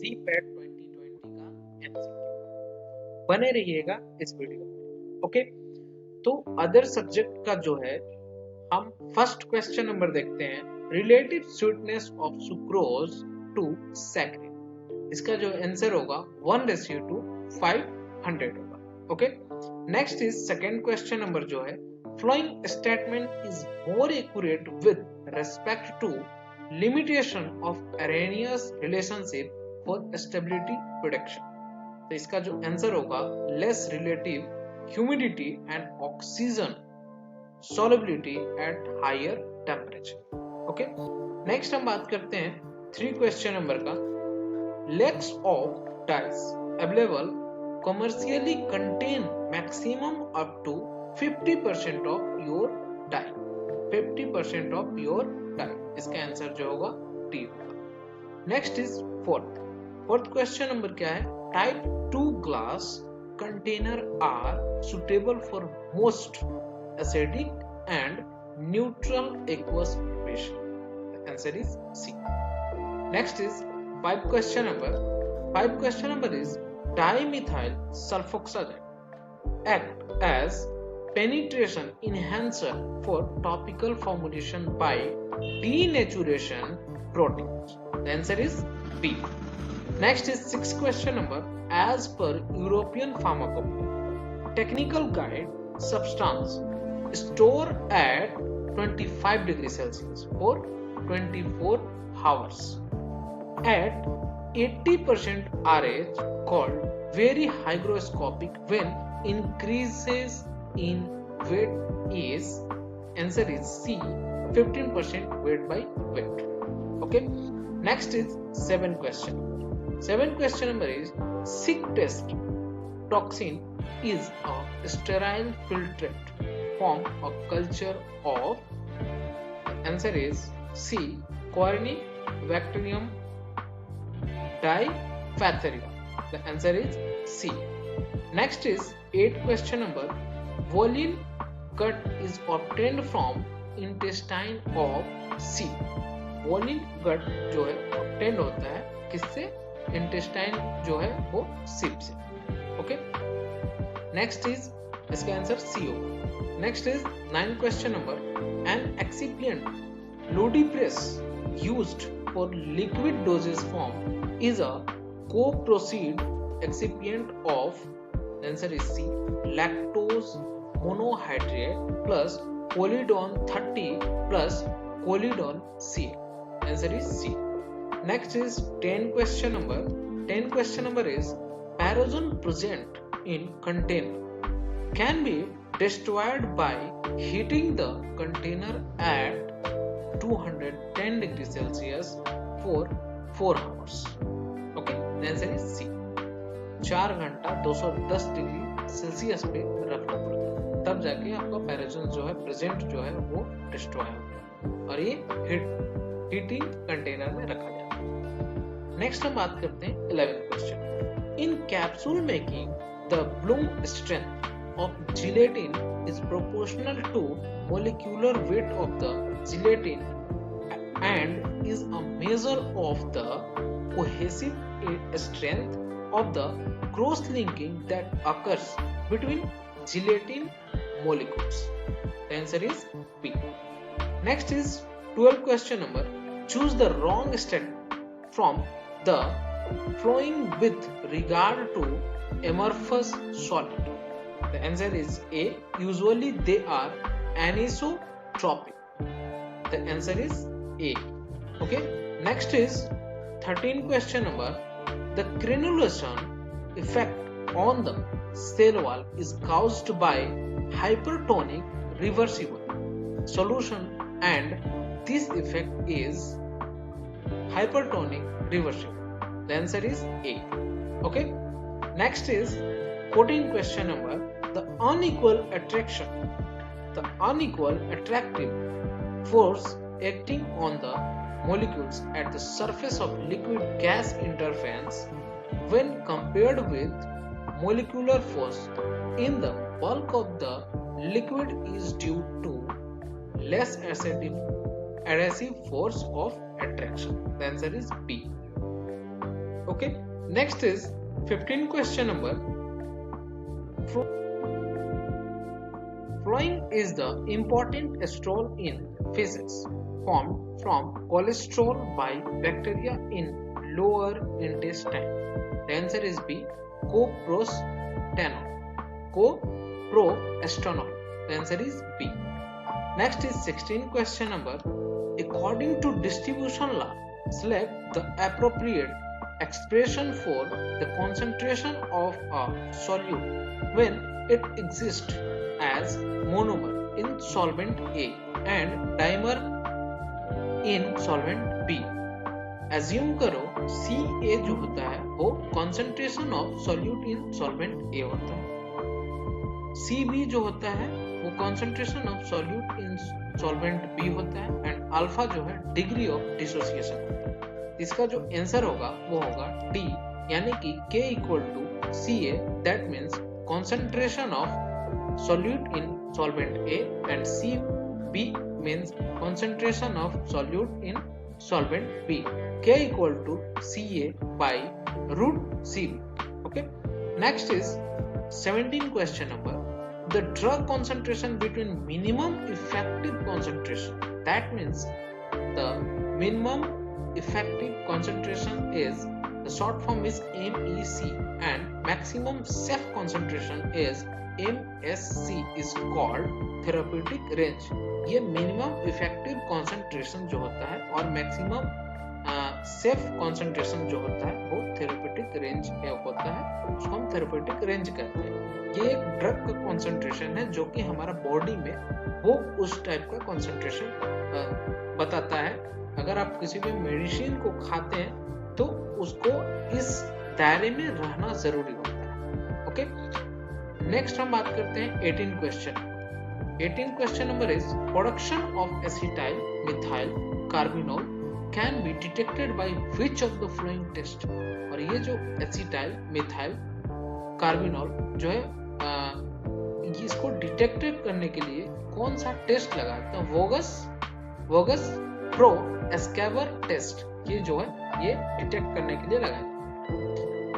CPAT 2020 का MCQ। बने रहिएगा इस वीडियो में। ओके, तो अदर सब्जेक्ट का जो है हम फर्स्ट क्वेश्चन नंबर देखते हैं, relative sweetness of sucrose to saccharin. इसका जो आंसर होगा 1:500 होगा। Okay, next is second question number जो है, flowing statement is more accurate with respect to limitation of Arrhenius relationship for stability production. तो इसका जो आंसर होगा less relative humidity and oxygen solubility at higher temperature. ओके, नेक्स्ट हम बात करते हैं थ्री क्वेश्चन नंबर का, lakes of dyes available commercially contain maximum up to 50% of your dye. 50% of your dye, इसका आंसर जो होगा डी होगा। Next is fourth question number क्या है, type 2 glass container are suitable for most acidic and neutral aqueous situation. The answer is C. Next is five question number is dimethyl sulfoxide act as penetration enhancer for topical formulation by denaturation proteins. The answer is B. Next is sixth question number, as per European Pharmacopoeia technical guide, substance store at 25 degrees Celsius for 24 hours at 80% RH called very hygroscopic when increases in weight is, answer is C, 15% weight by weight. Okay, next is seventh question number is sick test toxin is a sterile filtrate from a culture of, answer is C, Corynebacterium diphtheria. The answer is C. Next is 8th question number, Volin gut is obtained from intestine of C. Volin gut जो है obtained होता है किससे, intestine जो है वो SIP से। Okay, next is, इसका आंसर सी होगा। Next is 9th question number, an excipient ludicrous used for liquid dosage form is a co-proceed excipient of, answer is C, lactose monohydrate plus choledone 30 plus choledone C. Answer is C. Next is 10th question number. 10th question number is paraffin present in container can be destroyed by heating the container at 210 degrees Celsius for 4 hours. Okay, the answer is C. 4 घंटा 210 degree Celsius पे रखना पड़ता है, तब जाके आपका paraffin जो है प्रेजेंट जो है वो डिस्ट्रॉय होता है और ये हीटिंग कंटेनर में रखा जाता है। नेक्स्ट हम बात करते हैं 11th question, in capsule making the Bloom strength of gelatin is proportional to molecular weight of the gelatin and is a measure of the cohesive strength of the cross-linking that occurs between gelatin molecules. The answer is B. Next is 12th question number, choose the wrong statement from the flowing with regard to amorphous solid. The answer is A, usually they are anisotropic. The answer is A. Okay, next is 13th question number, the crenulation effect on the cell wall is caused by hypertonic reversible solution and this effect is hypertonic reversible. The answer is A. Okay, next is 14th question number, the unequal attractive force acting on the molecules at the surface of liquid gas interference when compared with molecular force in the bulk of the liquid is due to less adhesive force of attraction. The answer is B. Okay, next is 15 question number. Flowing is the important estrol in feces formed from cholesterol by bacteria in lower intestine. The answer is B, coprostanol. Coproestanol. The answer is B. Next is 16 question number. According to distribution law, select the appropriate expression for the concentration of a solute when it exists as monomer in solvent A and dimer in solvent B. Assume करो CA जो होता है वो concentration of solute in solvent A होता है, CB जो होता है वो concentration of solute in solvent B होता है एंड अल्फा जो है डिग्री ऑफ डिसोसिएशन होता है। इसका जो आंसर होगा वो होगा D, यानी कि K equal to CA, that means concentration of solute in solvent A and CB means concentration of solute in solvent B. K equal to CA by root CB. Okay. Next is 17 question number. The drug concentration between minimum effective concentration. That means the minimum effective concentration is, the short form is MEC, and maximum safe concentration is MSC is called therapeutic range. ये minimum effective concentration जो होता है और maximum safe concentration जो होता है वो therapeutic range होता है, उसको हम थेरेपेटिक रेंज कहते हैं। ये एक ड्रग का कंसंट्रेशन है जो कि हमारा बॉडी में वो उस टाइप का कंसंट्रेशन बताता है। अगर आप किसी भी मेडिसिन को खाते हैं तो उसको इस दायरे में रहना जरूरी होता है। ओके, नेक्स्ट हम बात करते हैं 18 question. 18 question number is production of acetyl methyl carbinol can be detected by which of the following test। और ये जो acetyl methyl carbinol जो है इसको डिटेक्टेड करने के लिए कौन सा टेस्ट लगा, तो वोगस प्रो एस्केवर टेस्ट ये जो है ये डिटेक्ट करने के लिए लगाया।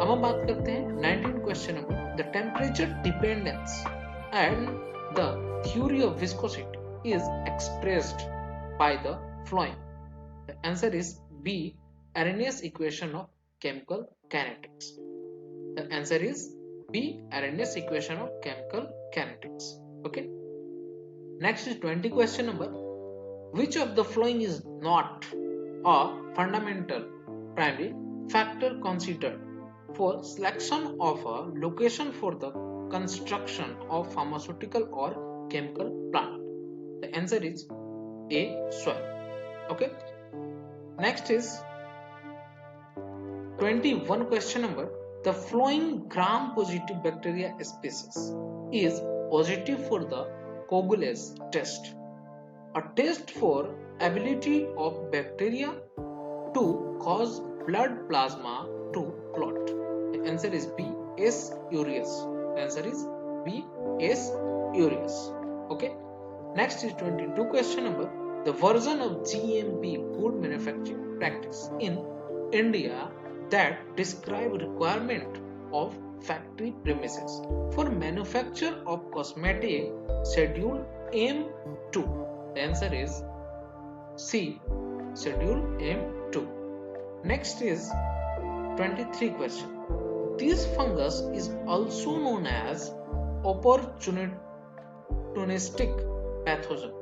अब हम बात करते हैं 19 question number. The temperature dependence and the theory of viscosity is expressed by the following। The answer is B, Arrhenius equation of chemical kinetics। The answer is B, Arrhenius equation of chemical kinetics। Okay, next is 20 question number। Which of the following is not a fundamental primary factor considered for selection of a location for the construction of pharmaceutical or chemical plant? The answer is A, soil। Okay, next is 21 question number। The following gram positive bacteria species is positive for the coagulase test, a test for ability of bacteria to cause blood plasma to clot? The answer is B, S. aureus। The answer is B, S. aureus। Okay, next is 22 question number। The version of GMP food manufacturing practice in India that describe requirement of factory premises for manufacture of cosmetic schedule M2? The answer is C, schedule M2। Next is 23 question। This fungus is also known as opportunistic pathogen,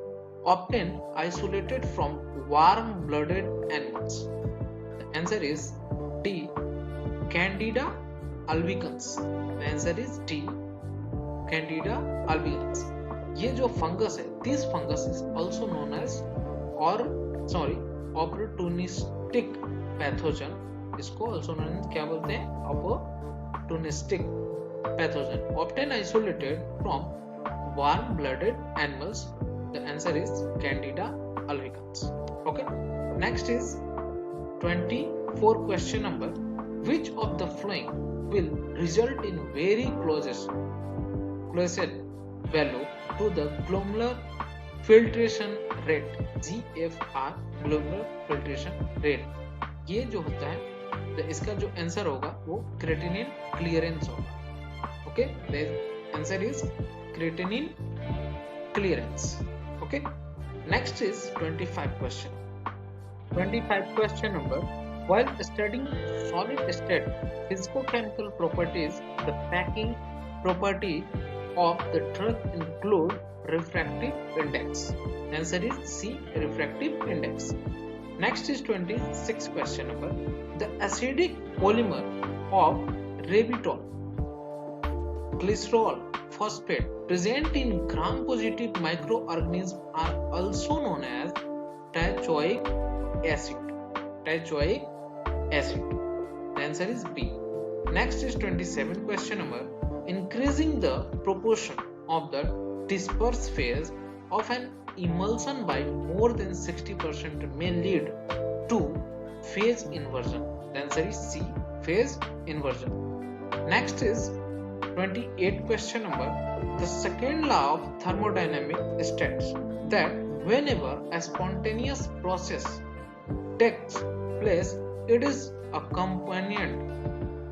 often isolated from warm-blooded animals। The answer is D, Candida albicans। The answer is D, Candida albicans। ये जो fungus है, this fungus is also known as opportunistic pathogen। इसको also known as क्या बोलते हैं, opportunistic pathogen, often isolated from warm-blooded animals। The answer is Candida albicans। Okay, next is 24 question number। Which of the following will result in very closest value to the glomerular filtration rate, GFR, glomerular filtration rate? ये जो होता है तो इसका जो answer होगा वो creatinine clearance होगा। Okay, the answer is creatinine clearance. Okay, next is 25 question. 25 question number. While studying solid state physicochemical properties, the packing property of the drug include refractive index. The answer is C, refractive index. Next is 26 question number. The acidic polymer of ribitol, glycerol, phosphate present in gram-positive microorganisms are also known as teichoic acid. Teichoic acid. The answer is B. Next is 27 question number. Increasing the proportion of the disperse phase of an emulsion by more than 60% may lead to phase inversion. The answer is C, phase inversion. Next is 28 question number. The second law of thermodynamics states that whenever a spontaneous process takes place, it is accompanied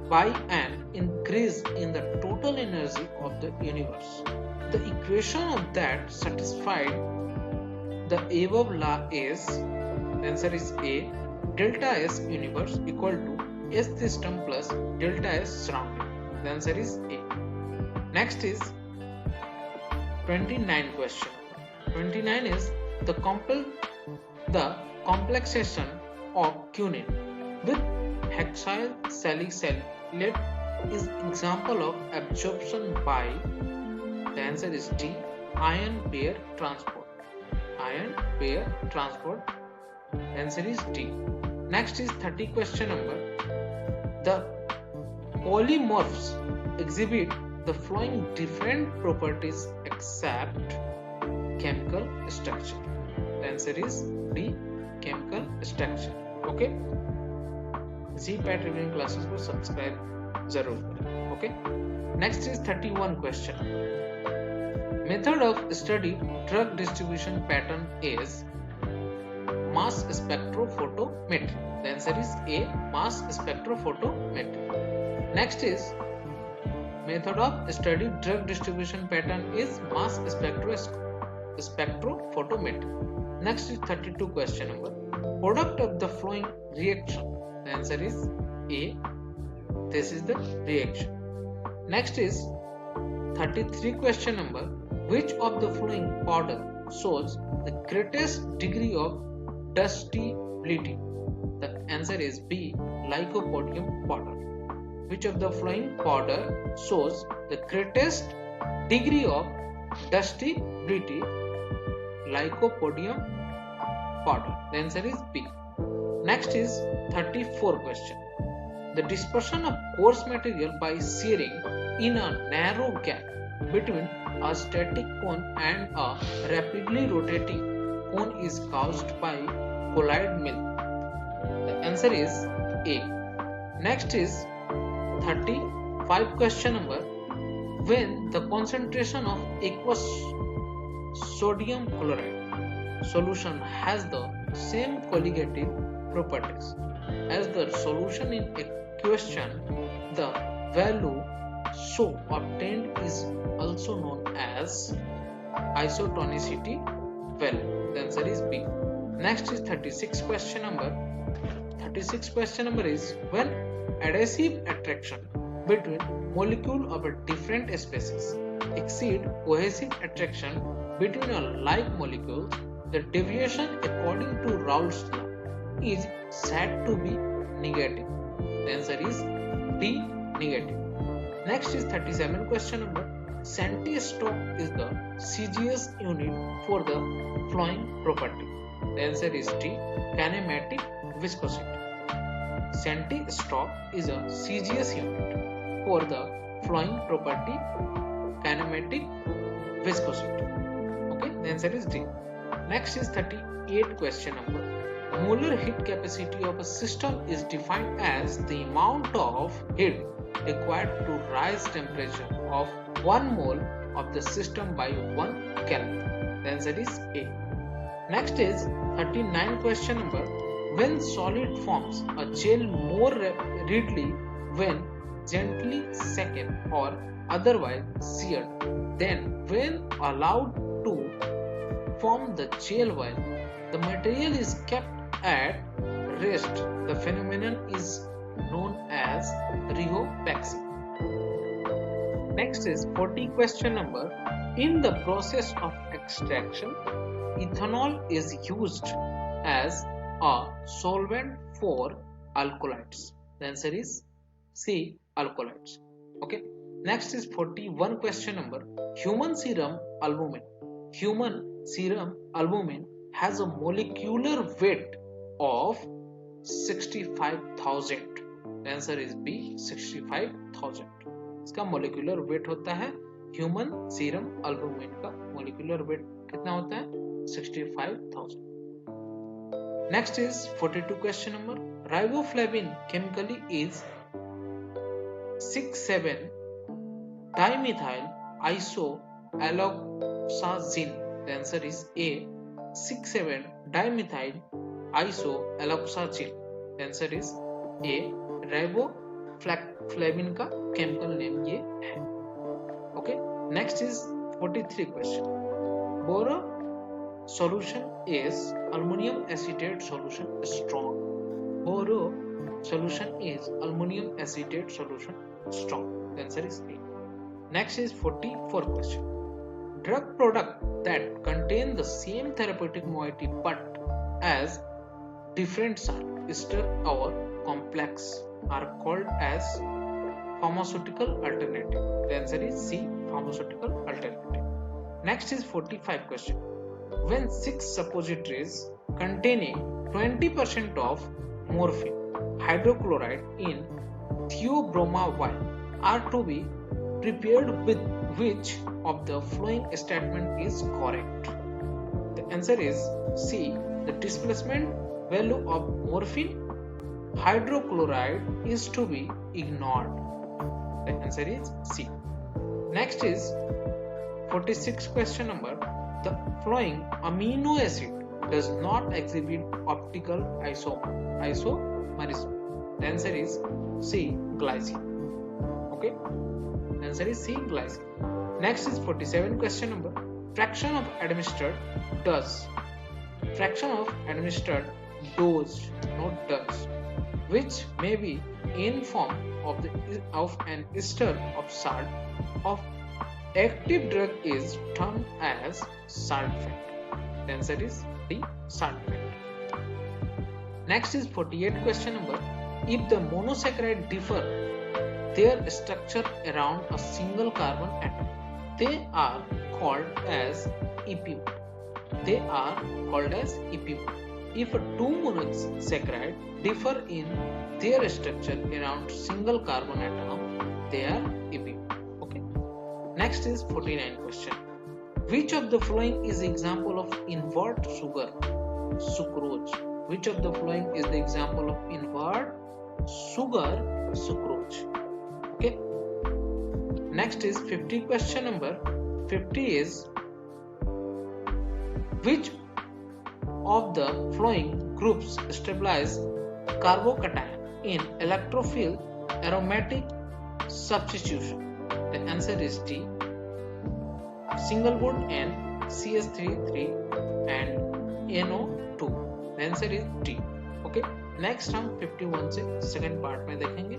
by an increase in the total energy of the universe. The equation of that satisfied the above law is, the answer is A, delta S universe equal to S system plus delta S surrounding. The answer is A. Next is 29 question. 29 is the complexation of quinine with hexyl salicylate is example of absorption by, the answer is D, ion pair transport. Ion pair transport. Answer is D. Next is 30 question number. The polymorphs exhibit the following different properties except chemical structure. The answer is D, chemical structure. Okay, ji PAT revision classes को subscribe जरूर करें। Okay, next is 31 question. Method of study drug distribution pattern is mass spectrophotometry. The answer is a, mass spectrophotometry. Next is method of study drug distribution pattern is mass spectrophotometry. Next is 32 question number. Product of the following reaction. The answer is A. This is the reaction. Next is 33 question number. Which of the following powder shows the greatest degree of dustibility? The answer is B. Lycopodium powder. Which of the following powder shows the greatest degree of dustibility? Lycopodium powder. The answer is B. Next is 34 question. The dispersion of coarse material by shearing in a narrow gap between a static cone and a rapidly rotating cone is caused by colloid mill. The answer is A. Next is 35 question number. When the concentration of aqueous sodium chloride solution has the same colligative properties as the solution in question, the value so obtained is also known as isotonicity value. The answer is B. Next is 36 question number. 36 question number is when adhesive attraction between molecules of a different species exceed cohesive attraction between a like molecules, the deviation according to Raoult's law is said to be negative. The answer is D, negative. Next is 37 question number. Centistock is the CGS unit for the flowing property. The answer is D, kinematic viscosity. Centistock is a CGS unit for the flowing property kinematic viscosity. Okay, the answer is D. Next is 38 question number. Molar heat capacity of a system is defined as the amount of heat required to rise temperature of 1 mole of the system by 1 Kelvin. The answer is A. Next is 39 question number. when solid forms a gel more readily when gently shaken or otherwise seared than when allowed to form the gel while the material is kept at rest. The phenomenon is known as rheopaxy. Next is 40 question number. In the process of extraction, ethanol is used as a solvent for alkaloids. The answer is C, alkaloids. Okay. Next is 41 question number. Human serum albumin. Human serum albumin has a molecular weight of 65,000. The answer is B, 65,000. इसका molecular weight होता है human serum albumin का molecular weight कितना होता है 65,000. Next is 42 question number. Riboflavin chemically is 6,7 dimethyl isoalloxazine. The answer is A, 6,7 dimethyl isoalloxazine. The answer is A, riboflavin का chemical name ये है. ओके. Next is 43 question. बोरो solution is aluminum acetate solution strong. Boro solution is aluminum acetate solution strong. The answer is A. Next is 44 question. Drug product that contain the same therapeutic moiety but as different salt, ester or complex are called as pharmaceutical alternative. The answer is C, pharmaceutical alternative. Next is 45 question. When 6 suppositories containing 20% of morphine hydrochloride in theobromine are to be prepared with which of the following statement is correct? The answer is C, the displacement value of morphine hydrochloride is to be ignored. The answer is C. Next is 46 question number. The following amino acid does not exhibit optical isomerism. The answer is C, glycine. Okay. The answer is C, glycine. Next is 47 question number. Fraction of administered dose, not does, which may be in form of an ester of salt of active drug is termed as salt fat. The answer is D, salt fat. Next is 48 question number. If the monosaccharide differ their structure around a single carbon atom, they are called as epimers. If two monosaccharide differ in their structure around single carbon atom, they are epimers. Okay. Next is 49 question. Which of the following is example of invert sugar? Sucrose. Which of the following is the example of invert sugar? Sucrose. Okay. Next is 50 question number. 50 is which of the following groups stabilize carbocation in electrophile aromatic substitution? The answer is D, single bond and CH3 and NO2. The answer is D. Okay. Next हम 51 से second part में देखेंगे.